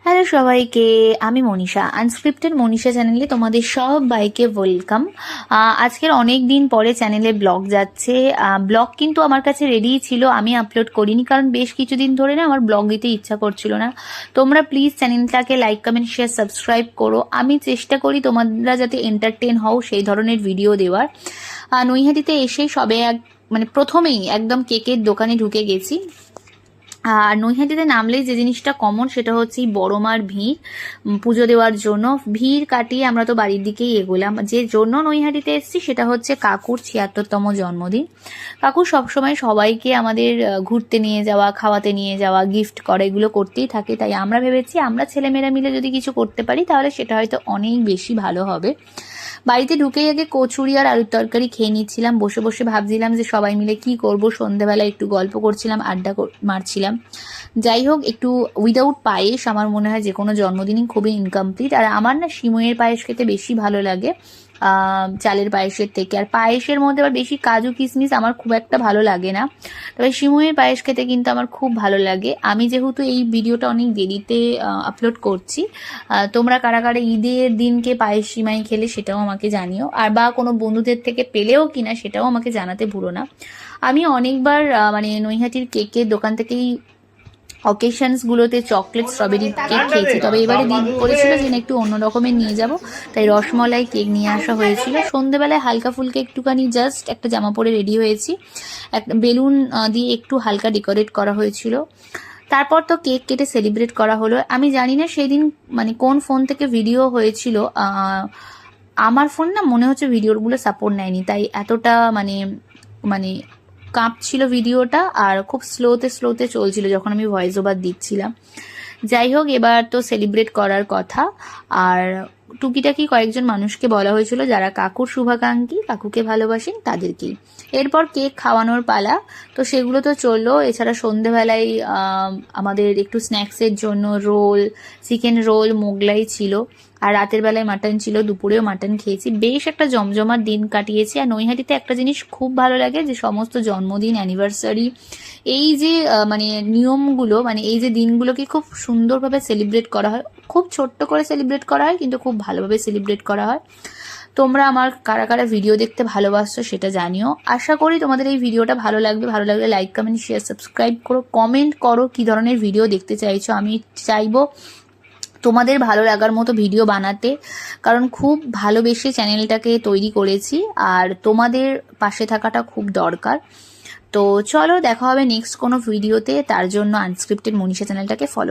Hello সবাইকে, আমি Manisha. Unscripted Manisha চ্যানেলে তোমাদের সবাইকে ওয়েলকাম। আজকের অনেক দিন পরে চ্যানেলে ব্লগ যাচ্ছে। ব্লগ কিন্তু আমার কাছে রেডিই ছিল, আমি আপলোড করিনি কারণ বেশ কিছুদিন ধরে না আমার ব্লগ দিতে ইচ্ছা করছিল না। তোমরা প্লিজ চ্যানেলটাকে লাইক, কমেন্ট, শেয়ার, সাবস্ক্রাইব করো। আমি চেষ্টা করি তোমরা যাতে এন্টারটেন হও সেই ধরনের ভিডিও দেওয়ার। নৈহাটিতে এসে সবে প্রথমেই একদম কেকের দোকানে ঢুকে গেছি। আর নৈহাটিতে নামলেই যে জিনিসটা কমন সেটা হচ্ছে বড় মার ভিড়। পুজো দেওয়ার জন্য ভিড় কাটিয়ে আমরা তো বাড়ির দিকেই এগোলাম। যে জন্য নৈহাটিতে এসেছি সেটা হচ্ছে কাকুর ৭৬তম জন্মদিন। কাকু সবসময় সবাইকে আমাদের ঘুরতে নিয়ে যাওয়া, খাওয়াতে নিয়ে যাওয়া, গিফট করা, এগুলো করতেই থাকে। তাই আমরা ভেবেছি আমরা ছেলেমেয়েরা মিলে যদি কিছু করতে পারি তাহলে সেটা হয়তো অনেক বেশি ভালো হবে। বাড়িতে ঢুকেই আগে কচুরি আর আলুর তরকারি খেয়ে নিচ্ছিলাম। বসে বসে ভাবছিলাম যে সবাই মিলে কি করব। সন্ধ্যেবেলা একটু গল্প করছিলাম, আড্ডা মারছিলাম। যাই হোক, একটু উইদাউট পায়েস আমার মনে হয় যে কোনো জন্মদিনই খুবই ইনকমপ্লিট। আর আমার না সিমইয়ের পায়েস খেতে বেশি ভালো লাগে চালের পায়েসের থেকে। আর পায়েসের মধ্যে আবার বেশি কাজু কিশমিশ আমার খুব একটা ভালো লাগে না, তবে সিমইয়ের পায়েস খেতে কিন্তু আমার খুব ভালো লাগে। আমি যেহেতু এই ভিডিওটা অনেক দেরিতে আপলোড করছি, তোমরা কারা কারা ঈদের দিনকে পায়েস সিমাই খেলে সেটাও আমাকে জানিও, আর বা কোনো বন্ধুদের থেকে পেলেও কিনা সেটাও আমাকে জানাতে ভুলো না। আমি অনেকবার নৈহাটির কেকের দোকান থেকেই অকেশনসগুলোতে চকলেট স্ট্রবেরি কেক খেয়েছি, তবে এবারে দিন করেছিল যে না একটু অন্য রকমের নিয়ে যাব, তাই রসমলাই কেক নিয়ে আসা হয়েছিল। সন্ধেবেলায় হালকা ফুলকা একটুখানি জাস্ট একটা জামা পরে রেডি হয়েছি, একটা বেলুন দিয়ে একটু হালকা ডেকোরেট করা হয়েছিল। তারপর তো কেক কেটে সেলিব্রেট করা হলো। আমি জানি না সেই দিন কোন ফোন থেকে ভিডিও হয়েছিল, আমার ফোন না মনে হচ্ছে ভিডিওগুলো সাপোর্ট নেয়নি, তাই এতটা মানে কাঁপছিল ভিডিওটা, আর খুব স্লোতে চলছিল যখন আমি ভয়েস ওভার দিচ্ছিলাম। যাই হোক, এবার তো সেলিব্রেট করার কথা, আর টুকিটাকি কয়েকজন মানুষকে বলা হয়েছিল যারা কাকুর শুভাকাঙ্ক্ষী, কাকুকে ভালোবাসেন তাদেরকেই। এরপর কেক খাওয়ানোর পালা, তো সেগুলো তো চললো। এছাড়া সন্ধেবেলায় আমাদের একটু স্ন্যাক্সের জন্য রোল, চিকেন রোল, মোগলাই ছিল, আর রাতের বেলায় মাটন ছিল, দুপুরেও মাটন খেয়েছি। বেশ একটা জমজমার দিন কাটিয়েছি। আর নৈহাটিতে একটা জিনিস খুব ভালো লাগে, যে সমস্ত জন্মদিন, অ্যানিভার্সারি, এই যে নিয়মগুলো, এই যে দিনগুলোকে খুব সুন্দরভাবে সেলিব্রেট করা হয়। খুব ছোট্ট করে সেলিব্রেট করা হয় কিন্তু খুব ভালোভাবে সেলিব্রেট করা হয়। তোমরা আমার কারা কারা ভিডিও দেখতে ভালোবাসছো সেটা জানিও। আশা করি তোমাদের এই ভিডিওটা ভালো লাগবে। ভালো লাগলে লাইক, কমেন্ট, শেয়ার, সাবস্ক্রাইব করো। কমেন্ট করো কি ধরনের ভিডিও দেখতে চাইছো। আমি চাইবো তোমাদের ভালো লাগার মতো ভিডিও বানাতে, কারণ খুব ভালোবেসে চ্যানেলটাকে তৈরি করেছি, আর তোমাদের পাশে থাকাটা খুব দরকার। তো চলো, দেখা হবে নেক্সট কোনো ভিডিওতে। তার জন্য আনস্ক্রিপ্টেড মনীষা চ্যানেলটাকে ফলো